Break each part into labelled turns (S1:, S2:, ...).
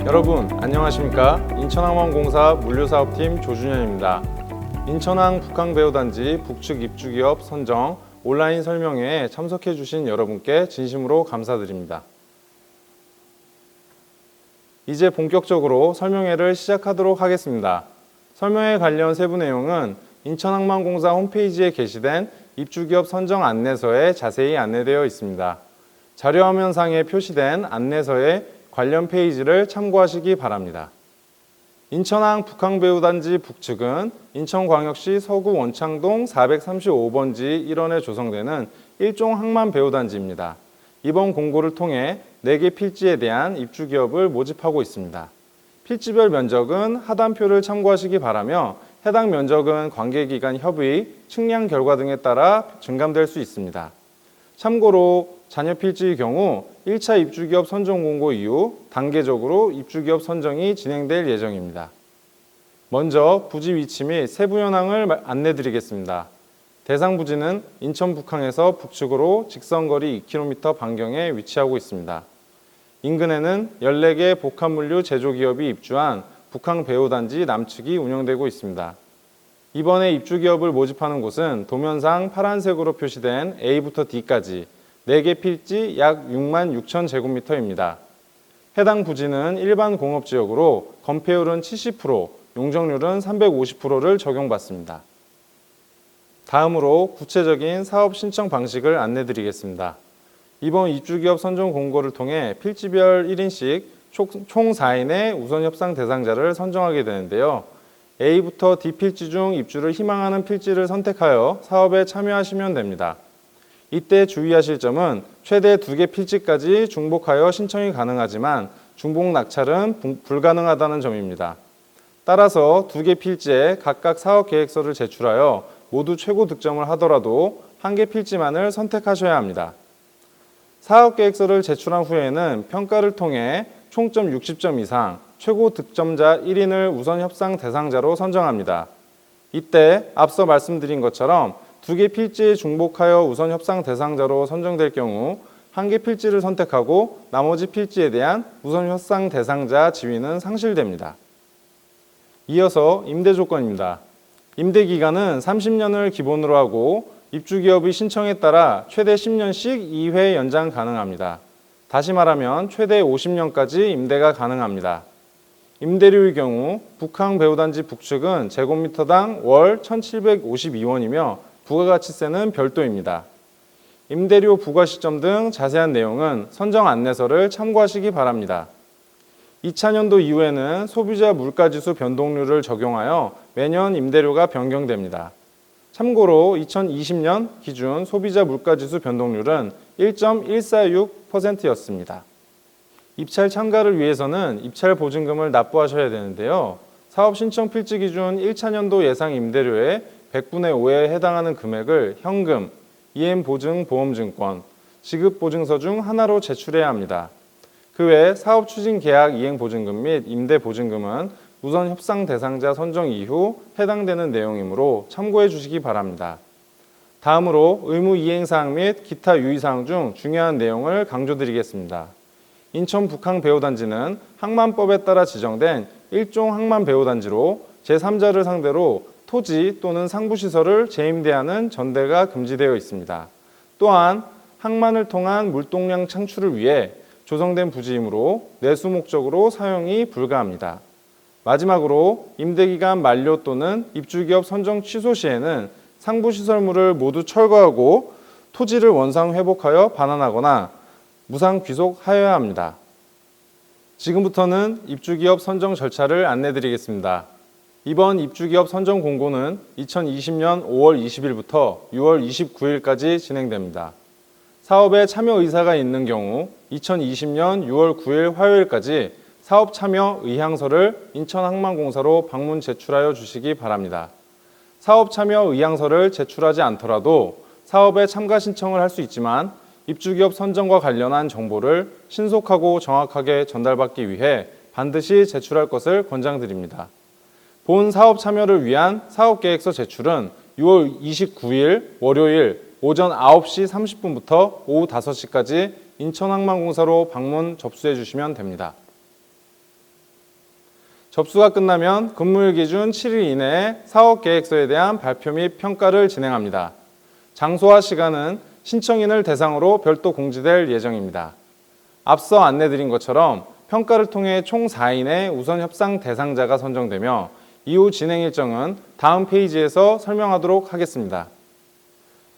S1: 여러분 안녕하십니까? 인천항만공사 물류사업팀 조준현입니다. 인천항 북항배우단지 북측 입주기업 선정 온라인 설명회에 참석해 주신 여러분께 진심으로 감사드립니다. 이제 본격적으로 설명회를 시작하도록 하겠습니다. 설명회 관련 세부 내용은 인천항만공사 홈페이지에 게시된 입주기업 선정 안내서에 자세히 안내되어 있습니다. 자료화면상에 표시된 안내서의 관련 페이지를 참고하시기 바랍니다. 인천항 북항배우단지 북측은 인천광역시 서구 원창동 435번지 1원에 조성되는 일종 항만배우단지입니다. 이번 공고를 통해 4개 필지에 대한 입주기업을 모집하고 있습니다. 필지별 면적은 하단표를 참고하시기 바라며 해당 면적은 관계기관 협의, 측량 결과 등에 따라 증감될 수 있습니다. 참고로 잔여 필지의 경우 1차 입주기업 선정 공고 이후 단계적으로 입주기업 선정이 진행될 예정입니다. 먼저 부지 위치 및 세부 현황을 안내드리겠습니다. 대상 부지는 인천 북항에서 북측으로 직선거리 2km 반경에 위치하고 있습니다. 인근에는 14개 복합물류 제조기업이 입주한 북항배우단지 남측이 운영되고 있습니다. 이번에 입주기업을 모집하는 곳은 도면상 파란색으로 표시된 A부터 D까지 4개 필지 약 6만 6천 제곱미터입니다. 해당 부지는 일반 공업지역으로 건폐율은 70%, 용적률은 350%를 적용받습니다. 다음으로 구체적인 사업 신청 방식을 안내드리겠습니다. 이번 입주기업 선정 공고를 통해 필지별 1인씩 총 4인의 우선 협상 대상자를 선정하게 되는데요. A부터 D 필지 중 입주를 희망하는 필지를 선택하여 사업에 참여하시면 됩니다. 이때 주의하실 점은 최대 2개 필지까지 중복하여 신청이 가능하지만 중복 낙찰은 불가능하다는 점입니다. 따라서 2개 필지에 각각 사업계획서를 제출하여 모두 최고 득점을 하더라도 1개 필지만을 선택하셔야 합니다. 사업계획서를 제출한 후에는 평가를 통해 총점 60점 이상, 최고 득점자 1인을 우선 협상 대상자로 선정합니다. 이때 앞서 말씀드린 것처럼 2개 필지에 중복하여 우선 협상 대상자로 선정될 경우 1개 필지를 선택하고 나머지 필지에 대한 우선 협상 대상자 지위는 상실됩니다. 이어서 임대 조건입니다. 임대 기간은 30년을 기본으로 하고 입주기업의 신청에 따라 최대 10년씩 2회 연장 가능합니다. 다시 말하면 최대 50년까지 임대가 가능합니다. 임대료의 경우 북항배우단지 북측은 제곱미터당 월 1,752원이며 부가가치세는 별도입니다. 임대료 부과 시점 등 자세한 내용은 선정 안내서를 참고하시기 바랍니다. 2000년도 이후에는 소비자 물가지수 변동률을 적용하여 매년 임대료가 변경됩니다. 참고로 2020년 기준 소비자 물가지수 변동률은 1.146%였습니다. 입찰 참가를 위해서는 입찰 보증금을 납부하셔야 되는데요. 사업 신청 필지 기준 1차년도 예상 임대료의 100분의 5에 해당하는 금액을 현금, 이행보증 보험증권, 지급보증서 중 하나로 제출해야 합니다. 그 외 사업 추진 계약 이행보증금 및 임대보증금은 우선 협상 대상자 선정 이후 해당되는 내용이므로 참고해 주시기 바랍니다. 다음으로 의무 이행사항 및 기타 유의사항 중 중요한 내용을 강조드리겠습니다. 인천 북항배우단지는 항만법에 따라 지정된 일종 항만배우단지로 제3자를 상대로 토지 또는 상부시설을 재임대하는 전대가 금지되어 있습니다. 또한 항만을 통한 물동량 창출을 위해 조성된 부지이므로 내수 목적으로 사용이 불가합니다. 마지막으로 임대기간 만료 또는 입주기업 선정 취소 시에는 상부시설물을 모두 철거하고 토지를 원상 회복하여 반환하거나 무상 귀속하여야 합니다. 지금부터는 입주기업 선정 절차를 안내드리겠습니다. 이번 입주기업 선정 공고는 2020년 5월 20일부터 6월 29일까지 진행됩니다. 사업에 참여 의사가 있는 경우 2020년 6월 9일 화요일까지 사업 참여 의향서를 인천항만공사로 방문 제출하여 주시기 바랍니다. 사업 참여 의향서를 제출하지 않더라도 사업에 참가 신청을 할 수 있지만 입주기업 선정과 관련한 정보를 신속하고 정확하게 전달받기 위해 반드시 제출할 것을 권장드립니다. 본 사업 참여를 위한 사업계획서 제출은 6월 29일 월요일 오전 9시 30분부터 오후 5시까지 인천항만공사로 방문 접수해 주시면 됩니다. 접수가 끝나면 근무일 기준 7일 이내에 사업계획서에 대한 발표 및 평가를 진행합니다. 장소와 시간은 신청인을 대상으로 별도 공지될 예정입니다. 앞서 안내드린 것처럼 평가를 통해 총 4인의 우선 협상 대상자가 선정되며 이후 진행 일정은 다음 페이지에서 설명하도록 하겠습니다.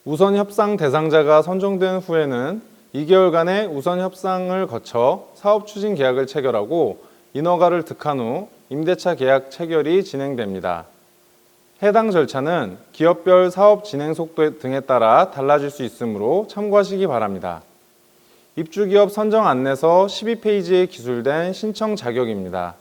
S1: 우선 협상 대상자가 선정된 후에는 2개월간의 우선 협상을 거쳐 사업 추진 계약을 체결하고 인허가를 득한 후 임대차 계약 체결이 진행됩니다. 해당 절차는 기업별 사업 진행 속도 등에 따라 달라질 수 있으므로 참고하시기 바랍니다. 입주기업 선정 안내서 12페이지에 기술된 신청 자격입니다.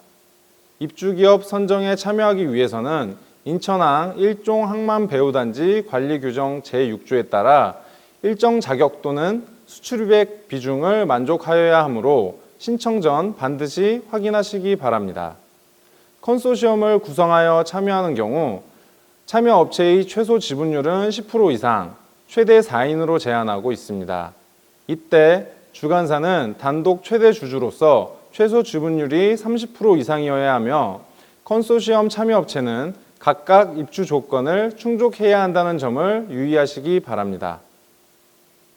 S1: 입주기업 선정에 참여하기 위해서는 인천항 1종 항만배후단지 관리규정 제6조에 따라 일정 자격 또는 수출입액 비중을 만족하여야 하므로 신청 전 반드시 확인하시기 바랍니다. 컨소시엄을 구성하여 참여하는 경우 참여 업체의 최소 지분율은 10% 이상, 최대 4인으로 제한하고 있습니다. 이때 주관사는 단독 최대 주주로서 최소 지분율이 30% 이상이어야 하며 컨소시엄 참여 업체는 각각 입주 조건을 충족해야 한다는 점을 유의하시기 바랍니다.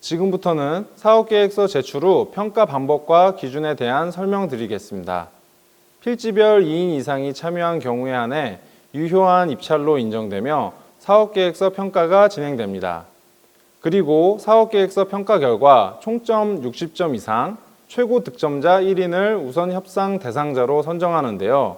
S1: 지금부터는 사업계획서 제출 후 평가 방법과 기준에 대한 설명드리겠습니다. 필지별 2인 이상이 참여한 경우에 한해 유효한 입찰로 인정되며 사업계획서 평가가 진행됩니다. 그리고 사업계획서 평가 결과 총점 60점 이상, 최고 득점자 1인을 우선 협상 대상자로 선정하는데요.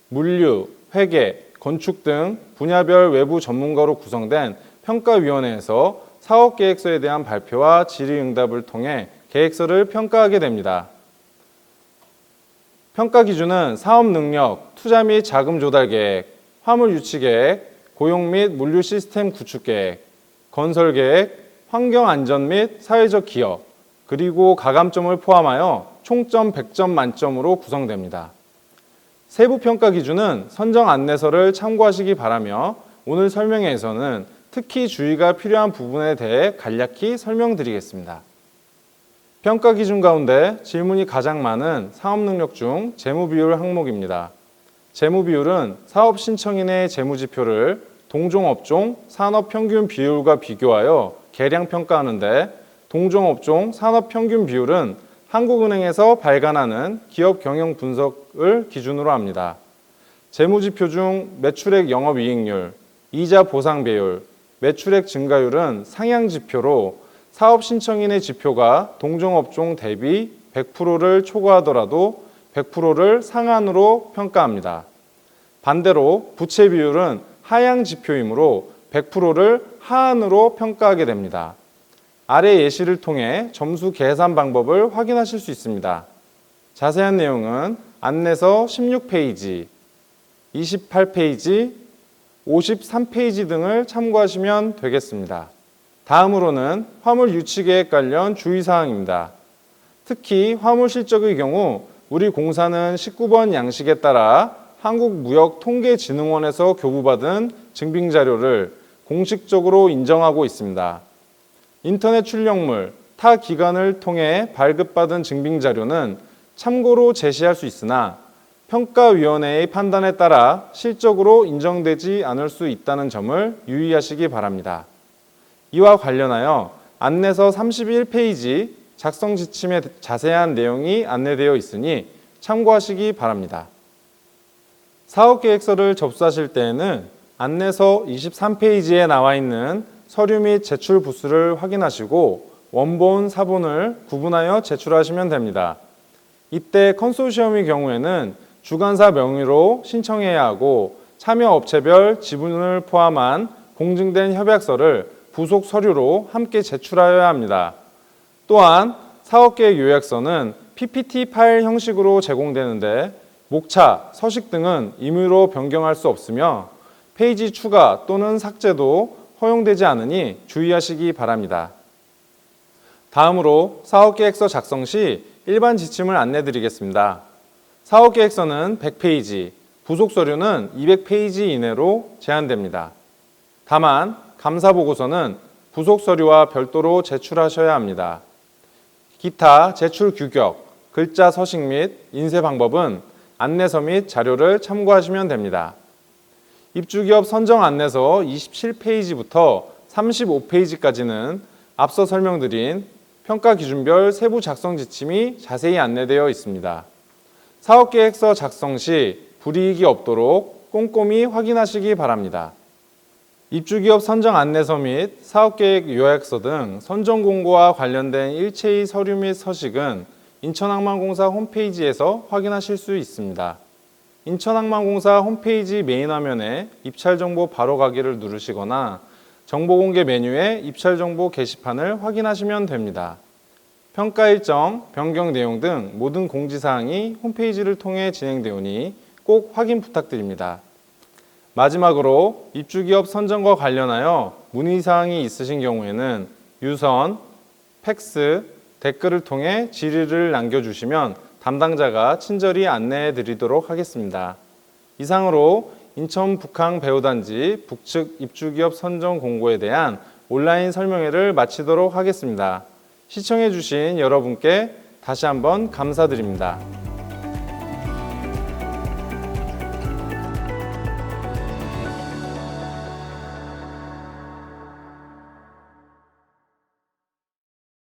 S1: 물류, 회계, 건축 등 분야별 외부 전문가로 구성된 평가위원회에서 사업계획서에 대한 발표와 질의응답을 통해 계획서를 평가하게 됩니다. 평가 기준은 사업 능력, 투자 및 자금 조달 계획, 화물 유치 계획, 고용 및 물류 시스템 구축 계획, 건설 계획, 환경 안전 및 사회적 기여, 그리고 가감점을 포함하여 총점 100점 만점으로 구성됩니다. 세부 평가 기준은 선정 안내서를 참고하시기 바라며 오늘 설명회에서는 특히 주의가 필요한 부분에 대해 간략히 설명드리겠습니다. 평가 기준 가운데 질문이 가장 많은 사업 능력 중 재무 비율 항목입니다. 재무 비율은 사업 신청인의 재무 지표를 동종업종 산업 평균 비율과 비교하여 계량 평가하는데 동종업종 산업 평균 비율은 한국은행에서 발간하는 기업 경영 분석을 기준으로 합니다. 재무 지표 중 매출액 영업이익률, 이자 보상 배율, 매출액 증가율은 상향 지표로 사업 신청인의 지표가 동종업종 대비 100%를 초과하더라도 100%를 상한으로 평가합니다. 반대로 부채 비율은 하향 지표이므로 100%를 하한으로 평가하게 됩니다. 아래 예시를 통해 점수 계산 방법을 확인하실 수 있습니다. 자세한 내용은 안내서 16페이지, 28페이지, 53페이지 등을 참고하시면 되겠습니다. 다음으로는 화물 유치 계획 관련 주의사항입니다. 특히 화물 실적의 경우 우리 공사는 19번 양식에 따라 한국무역통계진흥원에서 교부받은 증빙자료를 공식적으로 인정하고 있습니다. 인터넷 출력물, 타 기관을 통해 발급받은 증빙자료는 참고로 제시할 수 있으나 평가위원회의 판단에 따라 실적으로 인정되지 않을 수 있다는 점을 유의하시기 바랍니다. 이와 관련하여 안내서 31페이지 작성 지침에 자세한 내용이 안내되어 있으니 참고하시기 바랍니다. 사업계획서를 접수하실 때에는 안내서 23페이지에 나와 있는 서류 및 제출 부수를 확인하시고 원본, 사본을 구분하여 제출하시면 됩니다. 이때 컨소시엄의 경우에는 주관사 명의로 신청해야 하고 참여 업체별 지분을 포함한 공증된 협약서를 부속 서류로 함께 제출하여야 합니다. 또한 사업계획 요약서는 PPT 파일 형식으로 제공되는데 목차, 서식 등은 임의로 변경할 수 없으며 페이지 추가 또는 삭제도 허용되지 않으니 주의하시기 바랍니다. 다음으로 사업계획서 작성 시 일반 지침을 안내드리겠습니다. 사업계획서는 100페이지, 부속 서류는 200페이지 이내로 제한됩니다. 다만 감사보고서는 부속 서류와 별도로 제출하셔야 합니다. 기타 제출 규격, 글자 서식 및 인쇄 방법은 안내서 및 자료를 참고하시면 됩니다. 입주기업 선정 안내서 27페이지부터 35페이지까지는 앞서 설명드린 평가 기준별 세부 작성 지침이 자세히 안내되어 있습니다. 사업계획서 작성 시 불이익이 없도록 꼼꼼히 확인하시기 바랍니다. 입주기업 선정 안내서 및 사업계획 요약서 등 선정 공고와 관련된 일체의 서류 및 서식은 인천항만공사 홈페이지에서 확인하실 수 있습니다. 인천항만공사 홈페이지 메인 화면에 입찰 정보 바로 가기를 누르시거나 정보 공개 메뉴에 입찰 정보 게시판을 확인하시면 됩니다. 평가 일정, 변경 내용 등 모든 공지사항이 홈페이지를 통해 진행되오니 꼭 확인 부탁드립니다. 마지막으로 입주기업 선정과 관련하여 문의사항이 있으신 경우에는 유선, 팩스, 댓글을 통해 질의를 남겨주시면 담당자가 친절히 안내해 드리도록 하겠습니다. 이상으로 인천 북항배우단지 북측 입주기업 선정 공고에 대한 온라인 설명회를 마치도록 하겠습니다. 시청해 주신 여러분께 다시 한번 감사드립니다.